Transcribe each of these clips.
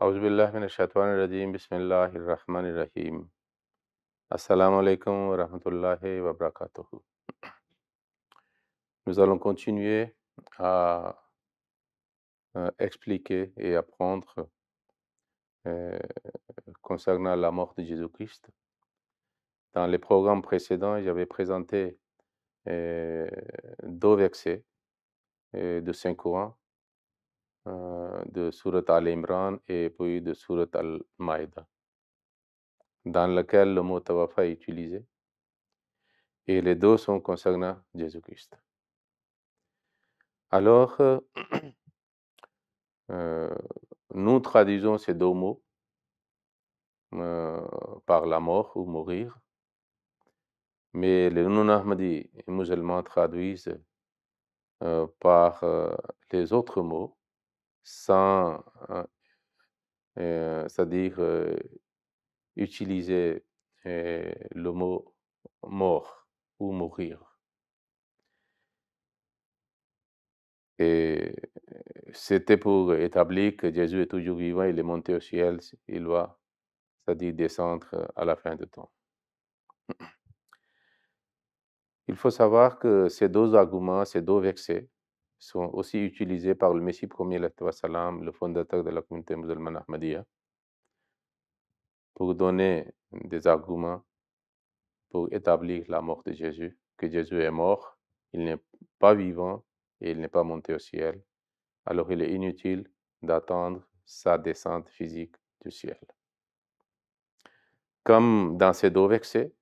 Auzubillah minash-shaytanir-rajim. Bismillahir-rahmanir-rahim. Assalamu alaikum wa rahmatullahi wa barakatuh. Nous allons continuer à expliquer et apprendre concernant la mort de Jésus-Christ. Dans les programmes précédents, j'avais présenté 2 versets de Saint-Coran, de Surat Al-Imran et puis de Surat Al-Maïda, dans lequel le mot tawafa est utilisé. Et les 2 sont concernant Jésus-Christ. Alors, nous traduisons ces 2 mots par la mort ou mourir, mais les non-ahmadis et musulmans traduisent par les autres mots sans, c'est-à-dire utiliser le mot mort ou mourir. Et c'était pour établir que Jésus est toujours vivant, il est monté au ciel, il va, c'est-à-dire descendre à la fin du temps. Il faut savoir que ces 2 arguments, ces 2 versets sont aussi utilisés par le Messie premier, salam, le fondateur de la communauté musulmane Ahmadiyya, pour donner des arguments pour établir la mort de Jésus, que Jésus est mort, il n'est pas vivant et il n'est pas monté au ciel. Alors il est inutile d'attendre sa descente physique du ciel. Comme dans ces 2 versets,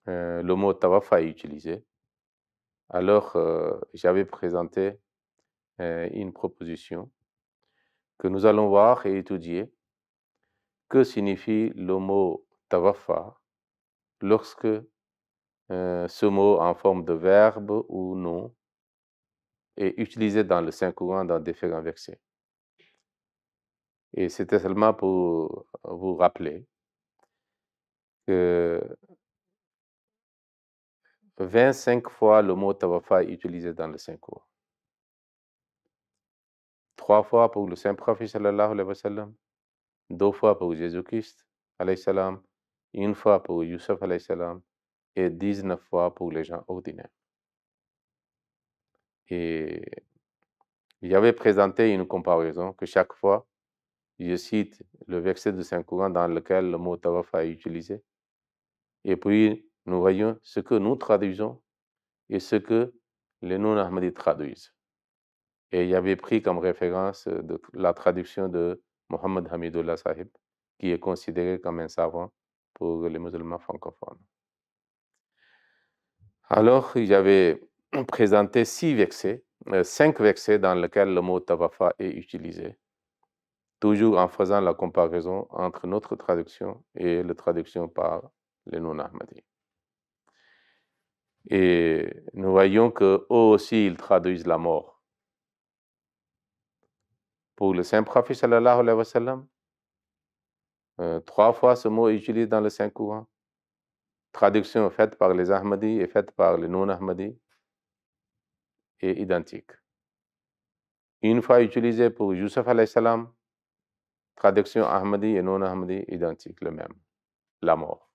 le mot tawafa est utilisé. Alors, j'avais présenté une proposition que nous allons voir et étudier. Que signifie le mot tawafa lorsque ce mot en forme de verbe ou nom est utilisé dans le Saint-Coran dans différents versets. Et c'était seulement pour vous rappeler que 25 fois le mot tawafa est utilisé dans le Saint-Coran. 3 fois pour le Saint-Prophète sallallahu alayhi wa sallam, 2 fois pour Jésus-Christ alayhi salam, 1 fois pour Youssef alayhi salam et 19 fois pour les gens ordinaires. Et j'avais présenté une comparaison que chaque fois, je cite le verset du Saint-Coran dans lequel le mot tawafa est utilisé. Et puis, nous voyons ce que nous traduisons et ce que les non-ahmadis traduisent. Et j'avais pris comme référence la traduction de Mohammed Hamidullah Sahib, qui est considéré comme un savant pour les musulmans francophones. Alors, j'avais présenté 5 versets dans lesquels le mot tawafa est utilisé, toujours en faisant la comparaison entre notre traduction et la traduction par les non-ahmadis. Et nous voyons qu'eux aussi, ils traduisent la mort. Pour le Saint-Prophète sallallahu alayhi wa sallam, 3 fois ce mot est utilisé dans le Saint-Coran. Traduction faite par les Ahmadis et faite par les non-Ahmadis est identique. Une fois utilisé pour Youssef alayhi salam, traduction Ahmadi et non-Ahmadi identique, le même, la mort.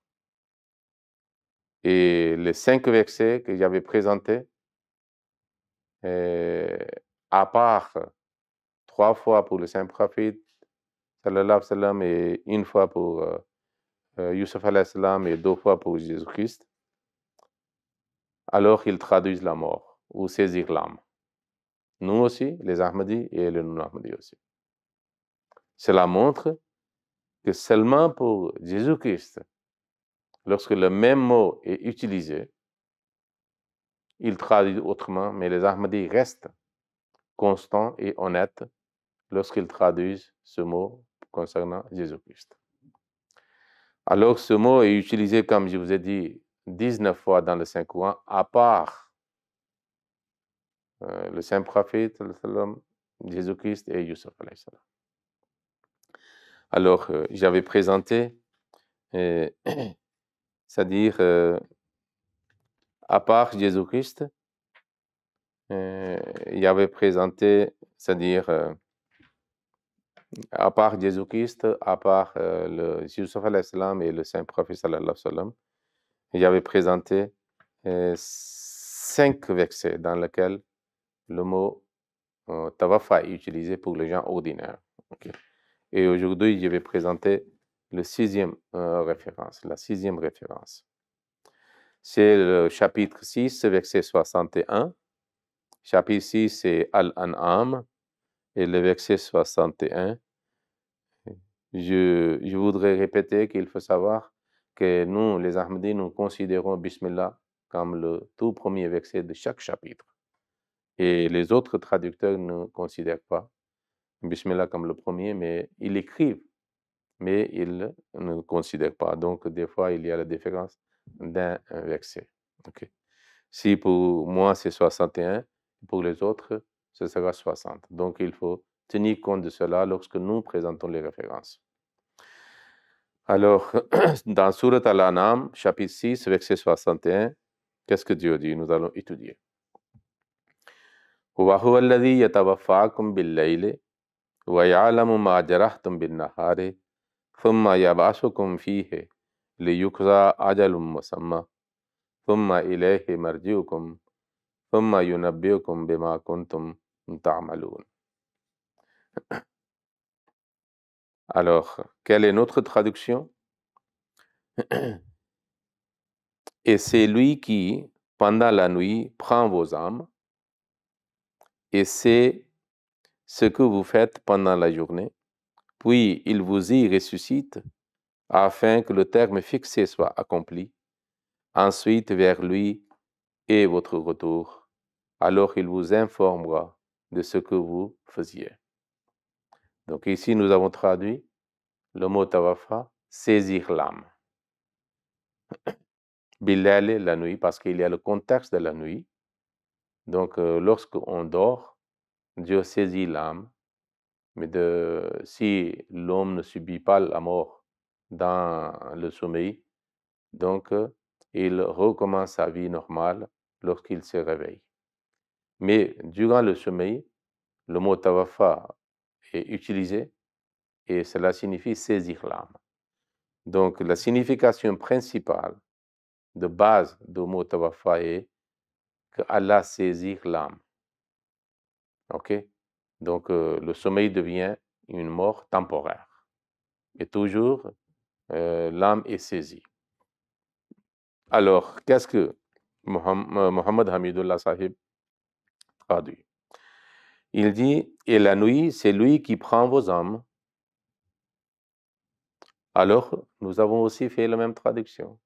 Et les 5 versets que j'avais présentés, à part 3 fois pour le Saint-Prophète sallallahu alayhi wa sallam et 1 fois pour Youssef alayhi salam et 2 fois pour Jésus-Christ, alors ils traduisent la mort ou saisir l'âme. Nous aussi, les Ahmadis et les non-Ahmadis aussi. Cela montre que seulement pour Jésus-Christ, lorsque le même mot est utilisé, il traduit autrement, mais les Ahmadis restent constants et honnêtes lorsqu'ils traduisent ce mot concernant Jésus-Christ. Alors, ce mot est utilisé, comme je vous ai dit, 19 fois dans le Saint-Coran, à part le Saint-Prophète, Jésus-Christ et Youssef. Alors, j'avais présenté, c'est-à-dire, à part Jésus-Christ, il avait présenté, c'est-à-dire à part Jésus-Christ, à part le Yusuf alayhi salam et le saint prophète sallallahu alayhi wa sallam, j'avais présenté 5 versets dans lesquels le mot tawafa est utilisé pour les gens ordinaires. Okay. Et aujourd'hui, je vais présenter le 6e référence, la 6e référence. C'est le chapitre 6, verset 61. Chapitre 6, c'est Al-An'am. Et le verset 61, je voudrais répéter qu'il faut savoir que nous, les Ahmadis, nous considérons Bismillah comme le tout premier verset de chaque chapitre. Et les autres traducteurs ne considèrent pas Bismillah comme le premier, mais ils l'écrivent, mais ils ne considèrent pas. Donc, des fois, il y a la différence d'un verset. Okay. Si pour moi, c'est 61, pour les autres, ce sera 60. Donc, il faut tenir compte de cela lorsque nous présentons les références. Alors, dans Surat Al-An'am, chapitre 6, verset 61, qu'est-ce que Dieu dit? Nous allons étudier. وَهُوَ الَّذِي يَتَوَفَّاكُمْ بِاللَّيْلِ وَيَعْلَمُ مَا جَرَحْتُمْ بِالنَّهَارِ ثُمَّ يَبْعَثُكُمْ فِيهِ لِيُقْضَىٰ أَجَلٌ مُّسَمًّى ثُمَّ إِلَيْهِ مَرْجِعُكُمْ ثُمَّ يُنَبِّئُكُم بِمَا كُنتُمْ تعملون. Alors, quelle est notre traduction? Et c'est lui qui, pendant la nuit, prend vos âmes, et c'est ce que vous faites pendant la journée, puis il vous y ressuscite, afin que le terme fixé soit accompli. Ensuite, vers lui est votre retour. Alors il vous informera de ce que vous faisiez. Donc ici, nous avons traduit le mot tawafa, saisir l'âme. Bilal, la nuit, parce qu'il y a le contexte de la nuit. Donc, lorsqu'on dort, Dieu saisit l'âme. Mais si l'homme ne subit pas la mort dans le sommeil, donc il recommence sa vie normale lorsqu'il se réveille. Mais durant le sommeil, le mot tawafa est utilisé et cela signifie saisir l'âme. Donc, la signification principale de base du mot tawafa est que Allah saisit l'âme. OK? Donc, le sommeil devient une mort temporaire. Et toujours, l'âme est saisie. Alors, qu'est-ce que Mohammed Hamidullah Sahib traduit? Il dit, et la nuit, c'est lui qui prend vos âmes. Alors, nous avons aussi fait la même traduction.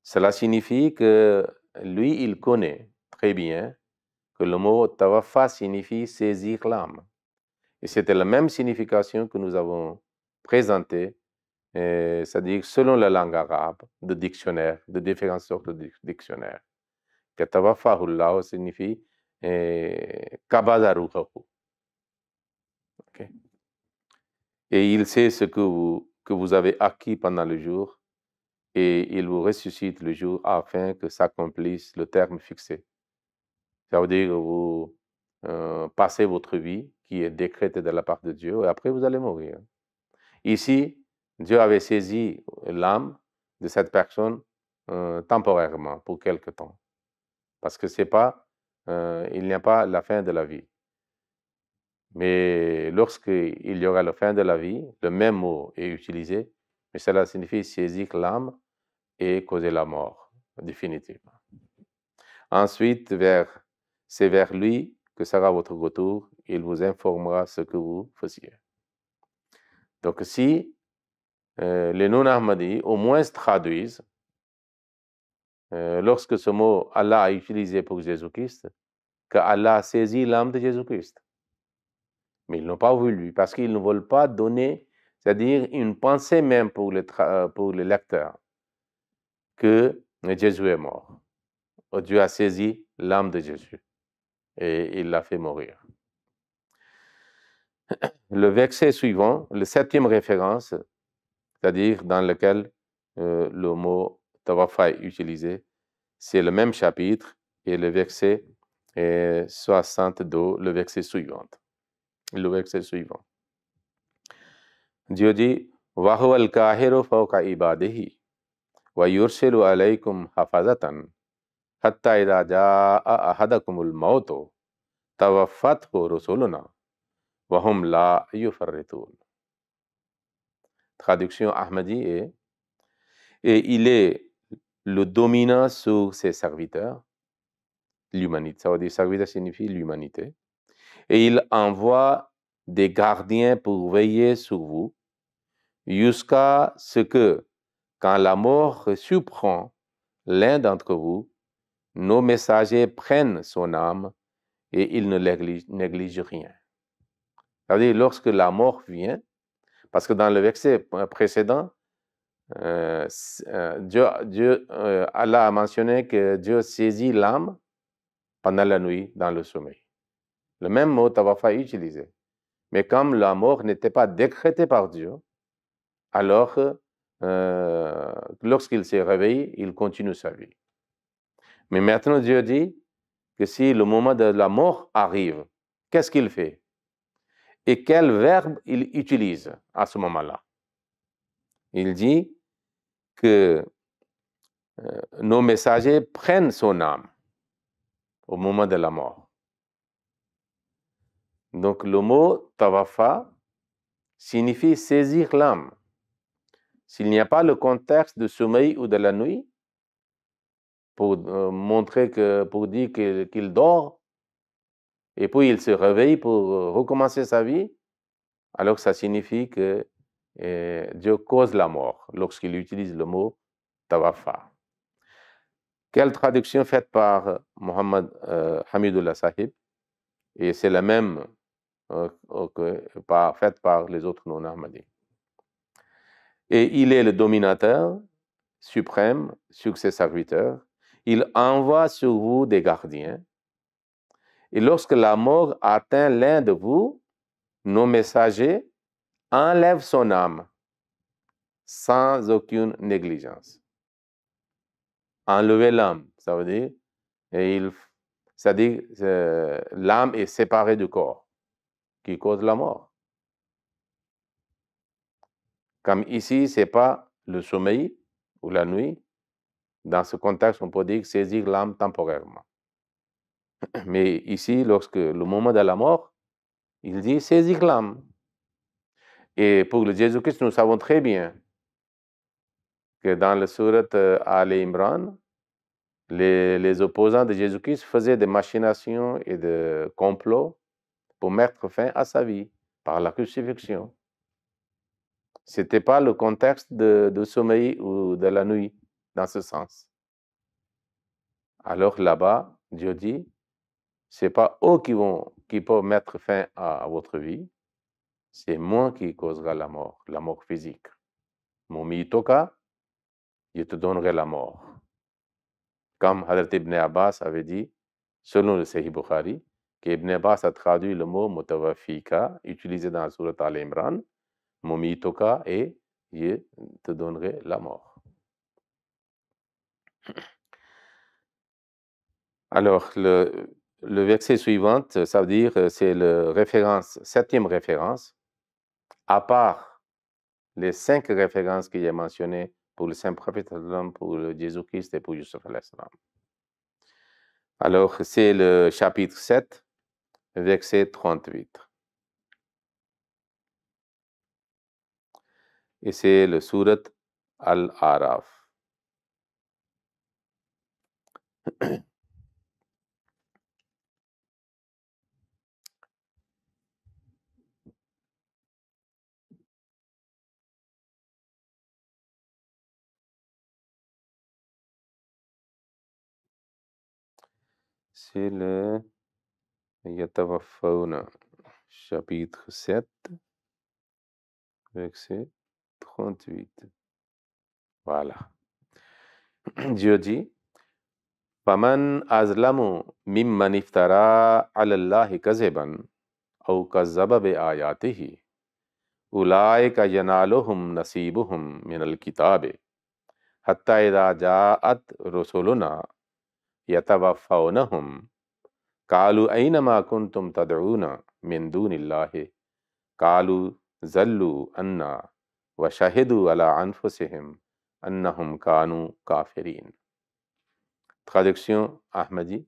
Cela signifie que lui, il connaît très bien que le mot tawafa signifie saisir l'âme. Et c'était la même signification que nous avons présentée, c'est-à-dire selon la langue arabe, de dictionnaire, de différentes sortes de dictionnaires. Que tawafahullah signifie kabada ruhahu. Okay. Et il sait ce que vous avez acquis pendant le jour, et il vous ressuscite le jour afin que s'accomplisse le terme fixé. Ça veut dire que vous passez votre vie qui est décrétée de la part de Dieu et après vous allez mourir. Ici, Dieu avait saisi l'âme de cette personne temporairement pour quelque temps. Parce que c'est pas, il n'y a pas la fin de la vie. Mais lorsqu'il y aura la fin de la vie, le même mot est utilisé, mais cela signifie saisir l'âme et causer la mort, définitivement. Ensuite, c'est vers lui que sera votre retour. Il vous informera ce que vous faisiez. Donc, si les non-Ahmadis au moins traduisent, lorsque ce mot Allah a utilisé pour Jésus-Christ, que Allah a saisi l'âme de Jésus-Christ. Mais ils n'ont pas voulu, parce qu'ils ne veulent pas donner, c'est-à-dire une pensée même pour le lecteur, que Jésus est mort. Dieu a saisi l'âme de Jésus et il l'a fait mourir. Le verset suivant, le 7e référence, c'est-à-dire dans lequel le mot tawafa est utilisé, c'est le même chapitre et le verset 62, le verset suivant. Le verset suivant. Dieu dit wa huwal qahiru fawqa ibadihi wa yursilu alaykum hafazatan hatta idha jaa ahadakumul mautu tawaffathu rusuluna wa hum la yufarritun. Traduction Ahmadi est et il est le dominant sur ses serviteurs, l'humanité. Ça veut dire serviteur signifie l'humanité. Et il envoie des gardiens pour veiller sur vous jusqu'à ce que, quand la mort surprend l'un d'entre vous, nos messagers prennent son âme et ils ne négligent rien. Ça veut dire lorsque la mort vient, parce que dans le verset précédent, Allah a mentionné que Dieu saisit l'âme pendant la nuit dans le sommeil. Le même mot tawafa est utilisé. Mais comme la mort n'était pas décrétée par Dieu, alors lorsqu'il s'est réveillé, il continue sa vie. Mais maintenant, Dieu dit que si le moment de la mort arrive, qu'est-ce qu'il fait? Et quel verbe il utilise à ce moment-là? Il dit que nos messagers prennent son âme au moment de la mort. Donc le mot tawafa signifie saisir l'âme. S'il n'y a pas le contexte de sommeil ou de la nuit, pour montrer pour dire qu'il dort, et puis il se réveille pour recommencer sa vie, alors ça signifie que Dieu cause la mort lorsqu'il utilise le mot tawafa. Quelle traduction faite par Mohammed Hamidullah Sahib, et c'est la même faite par les autres non-ahmadis. Et il est le dominateur suprême sur ses serviteurs. Il envoie sur vous des gardiens. Et lorsque la mort atteint l'un de vous, nos messagers enlèvent son âme sans aucune négligence. Enlever l'âme, ça veut dire, l'âme est séparée du corps, qui cause la mort. Comme ici, ce n'est pas le sommeil ou la nuit. Dans ce contexte, on peut dire saisir l'âme temporairement. Mais ici, lorsque le moment de la mort, il dit saisir l'âme. Et pour le Jésus-Christ, nous savons très bien que dans le sourate Al-Imran, les opposants de Jésus-Christ faisaient des machinations et des complots pour mettre fin à sa vie par la crucifixion. Ce n'était pas le contexte de sommeil ou de la nuit dans ce sens. Alors là-bas, Dieu dit, ce n'est pas eux qui peuvent mettre fin à votre vie, c'est moi qui causera la mort physique. Mon mitoka, je te donnerai la mort. Comme Hadrat Ibn Abbas avait dit, selon le Sahih Bukhari, qu'Ibn Abbas a traduit le mot mutawafika, utilisé dans la sourate Al-Imran, mon mitoka, et je te donnerai la mort. Alors, le verset suivant, ça veut dire, c'est la septième référence, à part les 5 références qu'il y a mentionnées pour le Saint-Prophète, pour le Jésus-Christ et pour Yusuf alayhi salam. Alors, c'est le chapitre 7, verset 38. Et c'est le surat Al-Araf. C'est le Yatawaffauna, chapitre 7, verset 38. Voilà. Dieu dit, Faman azlamu mimman iftara ala Allahi kaziban aw kazzaba bi ayatihi ulaika yanaluhum nasibuhum min al-kitabi hatta idha ja'at rusuluna yatawaffawnahum qalu ayna ma kuntum tad'una min dunillahi qalu zallu anna wa shahidu ala anfusihim annahum kanu kafirin. Traduction Ahmadi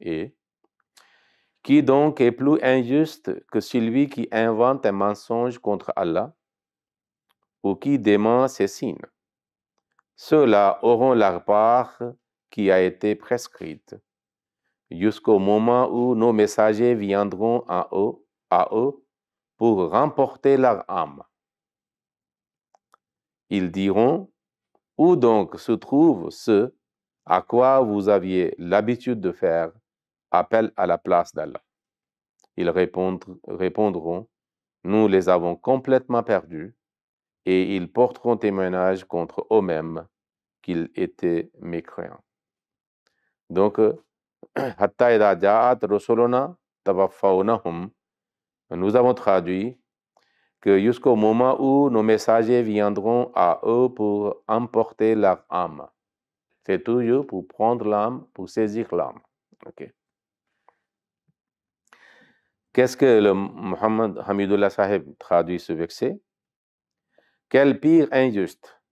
est: qui donc est plus injuste que celui qui invente un mensonge contre Allah ou qui dément ses signes? Ceux-là auront leur part qui a été prescrite, jusqu'au moment où nos messagers viendront à eux pour remporter leur âme. Ils diront: où donc se trouvent ceux à quoi vous aviez l'habitude de faire appel à la place d'Allah? Ils répondront: nous les avons complètement perdus, et ils porteront témoignage contre eux-mêmes qu'ils étaient mécréants. Donc, Hatta idha ja'at rusuluna tawaffawnahum, nous avons traduit que jusqu'au moment où nos messagers viendront à eux pour emporter leur âme. C'est toujours pour prendre l'âme, pour saisir l'âme. Okay. Qu'est-ce que le Mohammed Hamidullah Sahib traduit ce verset? Quel pire injuste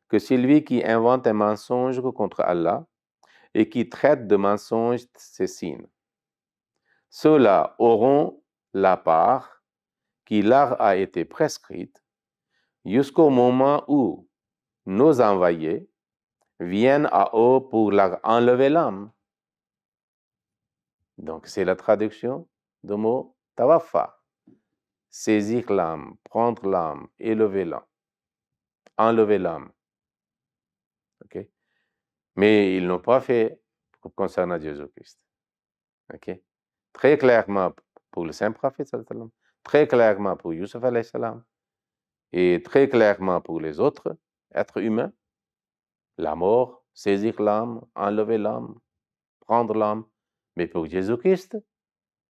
que celui qui invente un mensonge contre Allah et qui traite de mensonge ses signes. Ceux-là auront la part qui leur a été prescrite jusqu'au moment où nos envoyés viennent à eux pour leur enlever l'âme. Donc, c'est la traduction du mot tawaffa. Saisir l'âme, prendre l'âme, élever l'âme, enlever l'âme. Okay? Mais ils n'ont pas fait concernant Jésus-Christ. Okay? Très clairement pour le saint prophète, très clairement pour Youssef alayhi salam, et très clairement pour les autres êtres humains, la mort, saisir l'âme, enlever l'âme, prendre l'âme. Mais pour Jésus-Christ,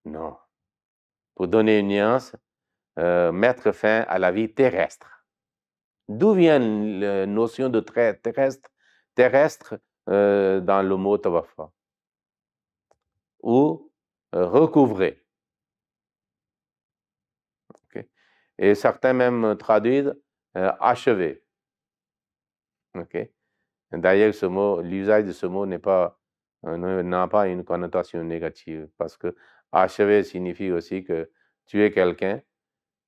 non. Pour donner une nuance, mettre fin à la vie terrestre. D'où vient la notion de terrestre dans le mot tawaffa? Ou recouvrer. Okay. Et certains même traduisent achever. Okay. D'ailleurs, ce mot, l'usage de ce mot n'a pas une connotation négative, parce que achever signifie aussi que tuer quelqu'un,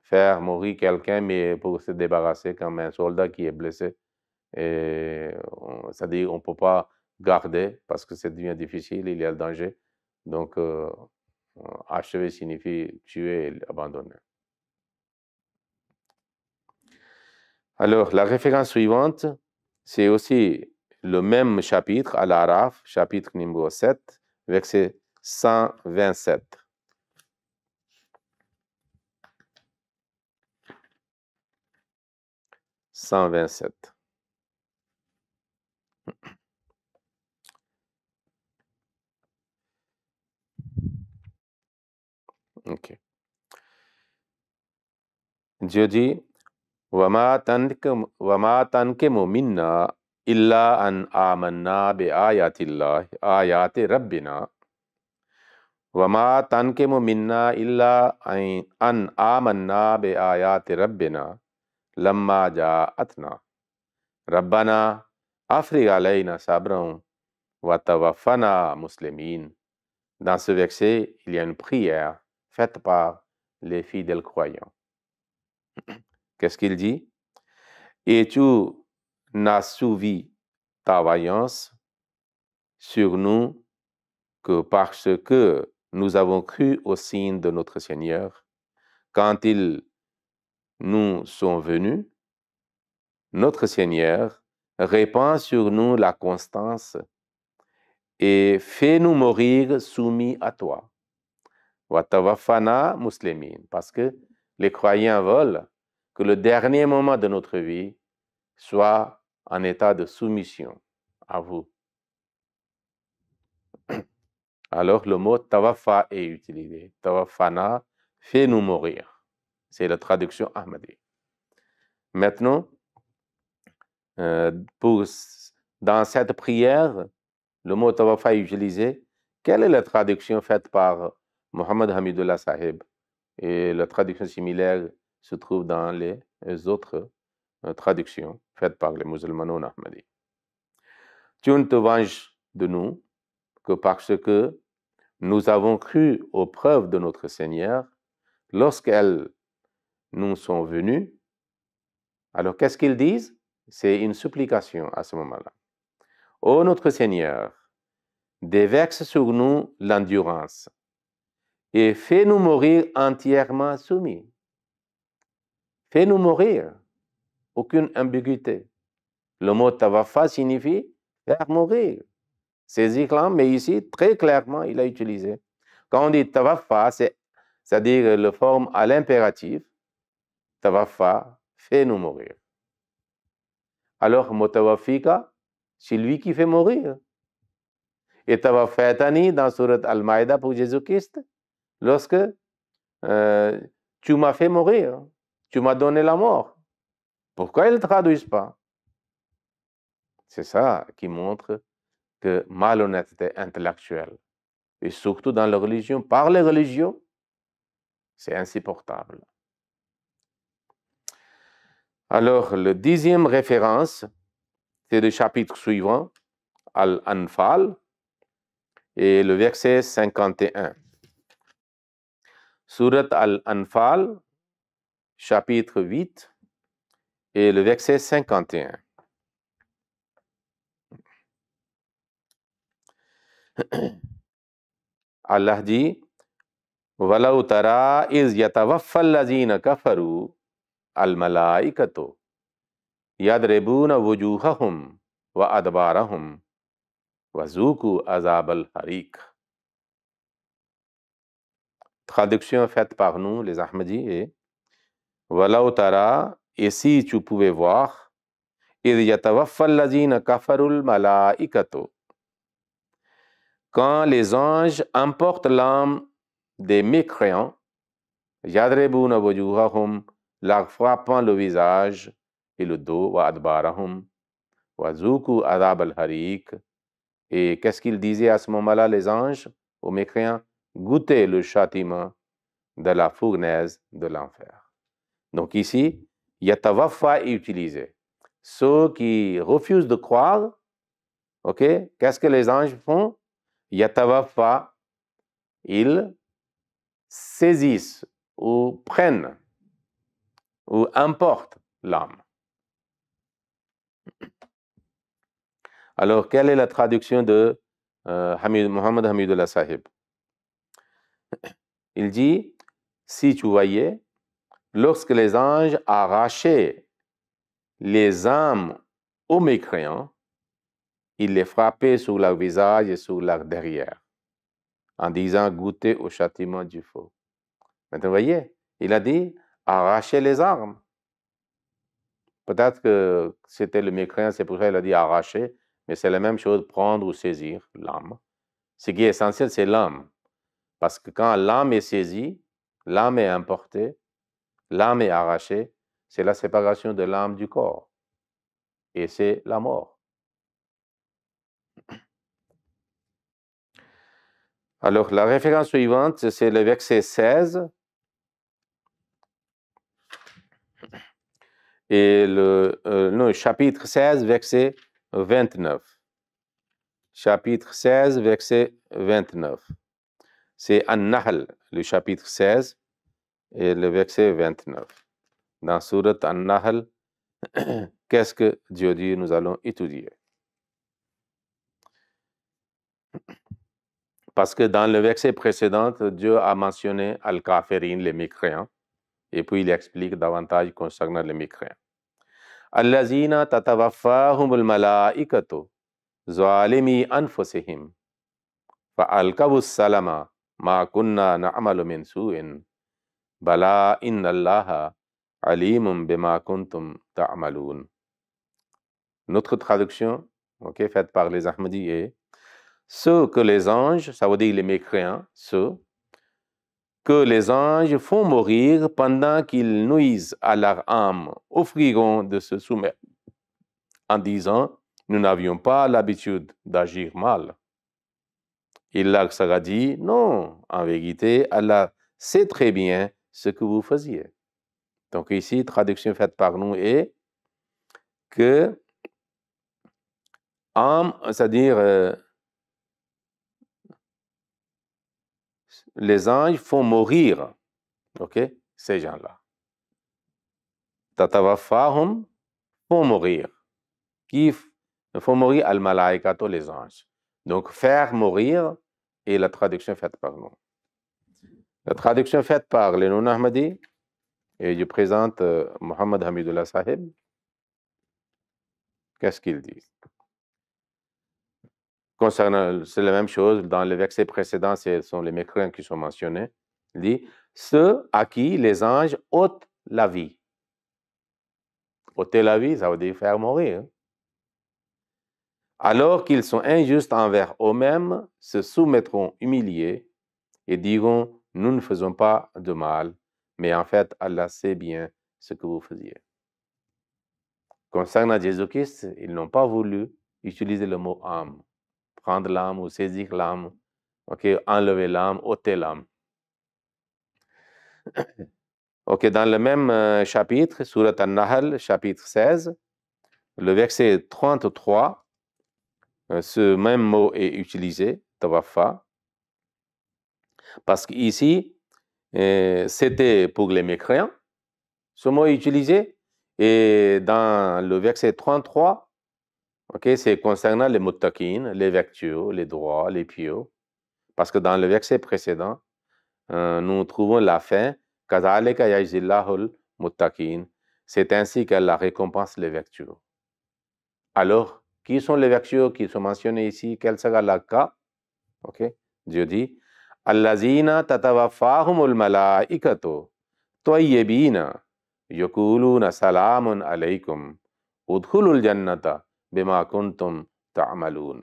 faire mourir quelqu'un, mais pour se débarrasser comme un soldat qui est blessé. C'est-à-dire qu'on ne peut pas garder parce que ça devient difficile, il y a le danger. Donc, achever signifie tuer et abandonner. Alors, la référence suivante, c'est aussi le même chapitre, Al-Araf, chapitre numéro 7, verset 127. Ok. Dieu dit: وَمَا تَنْقِمُ مِنَّا إِلَّا أَنْ آمَنَّا بِآيَاتِ اللَّهِ آيَاتِ رَبِّنَا وَمَا تَنْقِمُ مِنَّا إِلَّا أَنْ آمَنَّا بِآيَاتِ رَبِّنَا لَمَّا جَاءَتْنَا رَبَّنَا أَفْرِغْ عَلَيْنَا صَبْرًا وَتَوَفَّنَا مُسْلِمِينَ. Dans ce verset, il y a une prière faite par les fidèles croyants. Qu'est-ce qu'il dit? Et tu n'as souvi ta vaillance sur nous que parce que nous avons cru au signe de notre Seigneur. Quand ils nous sont venus, notre Seigneur répand sur nous la constance et fait-nous mourir soumis à toi. Watawafana muslimin, parce que les croyants veulent que le dernier moment de notre vie soit en état de soumission à vous. Alors le mot tawafa est utilisé. Tawafana, fais-nous mourir. C'est la traduction Ahmadi. Maintenant, dans cette prière, le mot tawafa est utilisé. Quelle est la traduction faite par Mohammed Hamidullah Sahib Et la traduction similaire se trouve dans les autres traductions faites par les musulmans non ahmadis. Tu ne te venges de nous que parce que nous avons cru aux preuves de notre Seigneur lorsqu'elles nous sont venues. Alors, qu'est-ce qu'ils disent? C'est une supplication à ce moment-là. Ô notre Seigneur, déverse sur nous l'endurance et fais-nous mourir entièrement soumis. Fais-nous mourir. Aucune ambiguïté. Le mot tawafa signifie faire mourir. C'est Islam, mais ici, très clairement, il a utilisé. Quand on dit tawafa, c'est-à-dire le forme à l'impératif. Tawafa, fais-nous mourir. Alors, mutawafika, c'est lui qui fait mourir. Et tawafatani dans Surat Al-Maïda pour Jésus-Christ, lorsque tu m'as fait mourir, tu m'as donné la mort. Pourquoi ils ne traduisent pas? C'est ça qui montre que malhonnêteté intellectuelle, et surtout dans la religion, par les religions, c'est insupportable. Alors, la 10e référence, c'est le chapitre suivant, Al-Anfal, et le verset 51. Surat Al-Anfal, chapitre 8, et le verset 51. Allah dit, وَلَوْ تَرَى إِذْ يَتَوَفَّى الَّذِينَ كَفَرُوا الْمَلَائِكَةُ يَضْرِبُونَ وُجُوهَهُمْ وَأَدْبَارَهُمْ وَذُوقُوا عَذَابَ الْحَرِيقِ. Traduction faite par nous, les Ahmadis, est وَلَوْ تَرَى, et si tu pouvais voir, إِذْ يَتَوَفَّى الَّذِينَ كَفَرُوا الْمَلَائِكَةُ, quand les anges emportent l'âme des mécréants, yadribuna wujuhahum, leur frappant le visage et le dos, wa adbarahum, wa zuku adab al-harik. Et qu'est-ce qu'ils disaient à ce moment-là, les anges, aux mécréants? Goûtez le châtiment de la fournaise de l'enfer. Donc ici, yatawaffa est utilisé. Ceux qui refusent de croire, ok, qu'est-ce que les anges font? Yatawaffa, ils saisissent ou prennent ou emportent l'âme. Alors, quelle est la traduction de Mohammed Hamidullah Sahib? Il dit, si tu voyais, lorsque les anges arrachaient les âmes aux mécréants, ils les frappaient sur leur visage et sur leur derrière, en disant, goûtez au châtiment du feu. Maintenant, vous voyez, il a dit, arracher les armes. Peut-être que c'était le mécréant, c'est pour ça qu'il a dit arracher, mais c'est la même chose, prendre ou saisir l'âme. Ce qui est essentiel, c'est l'âme. Parce que quand l'âme est saisie, l'âme est emportée, l'âme est arrachée, c'est la séparation de l'âme du corps. Et c'est la mort. Alors, la référence suivante, c'est le verset 16 et le chapitre 16, verset 29. Chapitre 16, verset 29. C'est An-Nahl, le chapitre 16 et le verset 29. Dans Surat An-Nahl, qu'est-ce que Dieu dit? Nous allons étudier. Parce que dans le verset précédent, Dieu a mentionné Al-Kafirin, les mécréants, et puis il explique davantage concernant les mécréants. Allazina tatawaffahumul malaikatu zalimi anfusihim fa'alqawus salama ma kunna na'malu min su'in bala inna allaha alimun bima kuntum ta'malun. Notre traduction, faite par les Ahmadis, est ceux que les anges, ça veut dire les mécréants, ceux que les anges font mourir pendant qu'ils nuisent à leur âme, offriront de se soumettre en disant, nous n'avions pas l'habitude d'agir mal. Il leur sera dit, non, en vérité, Allah sait très bien ce que vous faisiez. Donc ici, traduction faite par nous est que c'est-à-dire les anges font mourir, ok, ces gens-là. Tatawafahum font mourir. Qui font mourir al-malaikato, les anges. Donc faire mourir est la traduction faite par nous. La traduction faite par les non-Ahmadis, et je présente Mohammed Hamidullah Sahib. Qu'est-ce qu'ils disent? Concernant, c'est la même chose, dans les versets précédents, ce sont les mécréants qui sont mentionnés. Il dit, ceux à qui les anges ôtent la vie. Ôter la vie, ça veut dire faire mourir. Alors qu'ils sont injustes envers eux-mêmes, se soumettront humiliés et diront, nous ne faisons pas de mal, mais en fait, Allah sait bien ce que vous faisiez. Concernant Jésus-Christ, ils n'ont pas voulu utiliser le mot âme. Prendre l'âme ou saisir l'âme, okay, enlever l'âme, ôter l'âme. Ok, dans le même chapitre, Surat An-Nahl, chapitre 16, le verset 33, ce même mot est utilisé, tawafa, parce qu'ici, c'était pour les mécréants, ce mot est utilisé, et dans le verset 33, okay, c'est concernant les muttaqin, les vertueux, les droits, les pieux, parce que dans le verset précédent, nous trouvons la fin, Kazalika yajzillahul muttaqin, c'est ainsi qu'Allah récompense les vertueux. Alors, qui sont les vertueux qui sont mentionnés ici? Quel sera le cas? Ok, Dieu dit, Allazina tatawaffahumul malaikatu tayyibina yaquluna salamun alaykum udkhulul jannata bima kuntum ta'malun.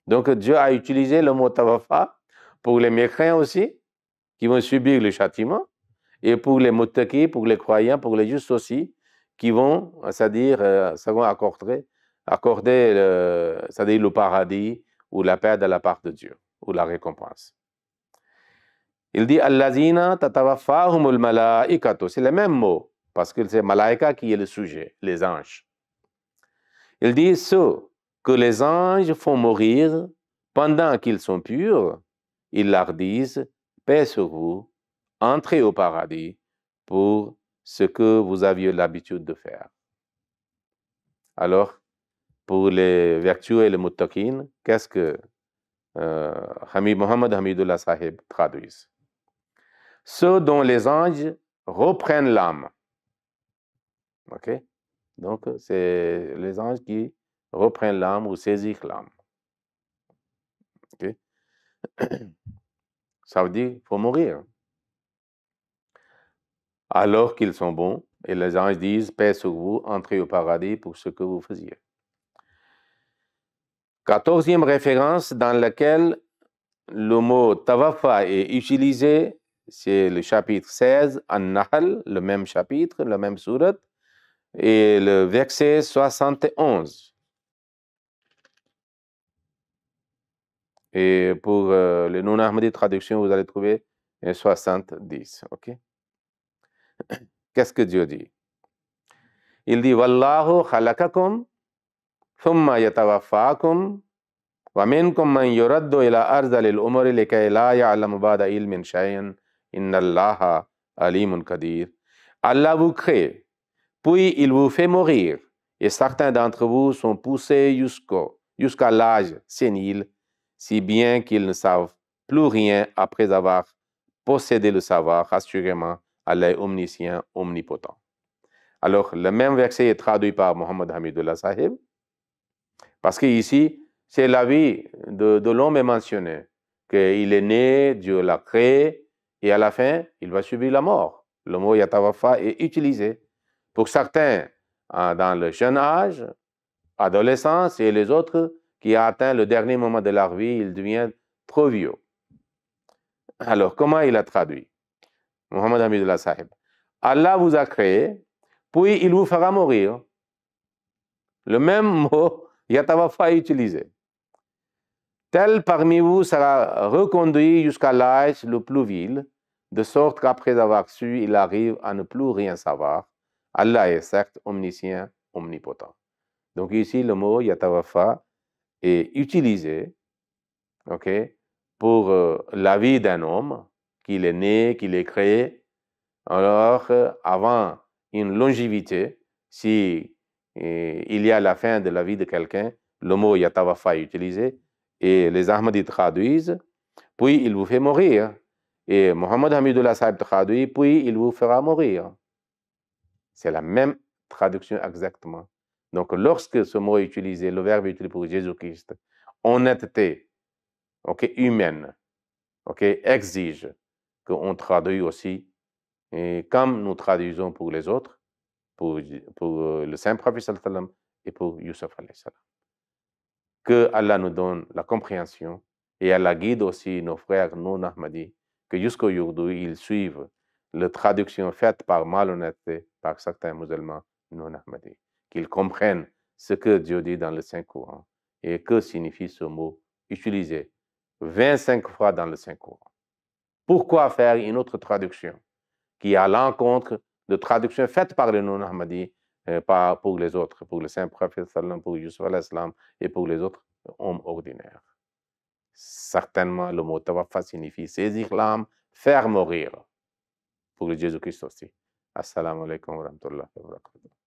Donc Dieu a utilisé le mot tawaffa pour les mécréants aussi, qui vont subir le châtiment, et pour les muttaqis, pour les croyants, pour les justes aussi, qui vont, c'est-à-dire, accorder c'est-à-dire le paradis ou la paix de la part de Dieu, ou la récompense. Il dit Allazina tatawaffahumul malaikatu, c'est le même mot, parce que c'est malaika qui est le sujet, les anges. Il dit ceux que les anges font mourir pendant qu'ils sont purs, ils leur disent paix sur vous, entrez au paradis pour ce que vous aviez l'habitude de faire. Alors, pour les vertueux et les muttaqin, qu'est-ce que Mohammed Hamidullah Sahib traduisent? Ceux dont les anges reprennent l'âme. Ok? Donc, c'est les anges qui reprennent l'âme ou saisissent l'âme. Ok? Ça veut dire qu'il faut mourir. Alors qu'ils sont bons, et les anges disent, paix sur vous, entrez au paradis pour ce que vous faisiez. 14e référence dans laquelle le mot tawafa est utilisé, c'est le chapitre 16, An-Nahl, le même chapitre, le même surat, et le verset 71. Et pour les non-ahmadis traduction, vous allez trouver 70. Ok? Qu'est-ce que Dieu dit? Il dit Wallahu khalaqakum thumma yatawaffakum wa minkum man yuraddu ila arzalil umuri likay la ya'lamu ba'da ilmin shay'an inna Allaha alimun qadir. Allah vous crée, puis il vous fait mourir, et certains d'entre vous sont poussés jusqu'à l'âge sénile, si bien qu'ils ne savent plus rien après avoir possédé le savoir. Assurément, Allah est omniscient, omnipotent. Alors, le même verset est traduit par Mohammed Hamidullah Sahib, parce qu'ici, c'est la vie de l'homme est mentionné, qu'il est né, Dieu l'a créé, et à la fin, il va subir la mort. Le mot yatawafa est utilisé. Pour certains, dans le jeune âge, adolescence, et les autres qui ont atteint le dernier moment de leur vie, ils deviennent trop vieux. Alors, comment il a traduit? Mohammed Hamidullah Sahib. Allah vous a créé, puis il vous fera mourir. Le même mot, yatawafa est utilisé. Tel parmi vous sera reconduit jusqu'à l'âge le plus vil, de sorte qu'après avoir su, il arrive à ne plus rien savoir. Allah est certes omniscient, omnipotent. Donc ici, le mot yatawafa est utilisé, ok, pour la vie d'un homme, qu'il est né, qu'il est créé. Alors, avant une longévité, si il y a la fin de la vie de quelqu'un, le mot yatawafa est utilisé et les Ahmadis traduisent, puis il vous fait mourir. Et Mohammed Hamidullah Sahib traduit, puis il vous fera mourir. C'est la même traduction exactement. Donc, lorsque ce mot est utilisé, le verbe est utilisé pour Jésus-Christ, honnêteté, ok, humaine, ok, exige qu'on traduise aussi, et comme nous traduisons pour les autres, pour le saint prophète sallam et pour Youssef alayhi salam. Que Allah nous donne la compréhension et Allah guide aussi nos frères non ahmadis, que jusqu'au jour ils suivent la traduction faite par malhonnêteté par certains musulmans non ahmadis, qu'ils comprennent ce que Dieu dit dans le Saint-Coran et que signifie ce mot utilisé 25 fois dans le Saint-Coran. Pourquoi faire une autre traduction qui est à l'encontre de traduction faite par les non ahmadis, pas pour les autres, pour le saint prophète sallam, pour Yusuf alayhi salam et pour les autres hommes ordinaires? Certainement, le mot tawafa signifie saisir l'âme, faire mourir, pour le Jésus-Christ aussi. Assalamu alaikum wa rahmatullahi wa barakatuh.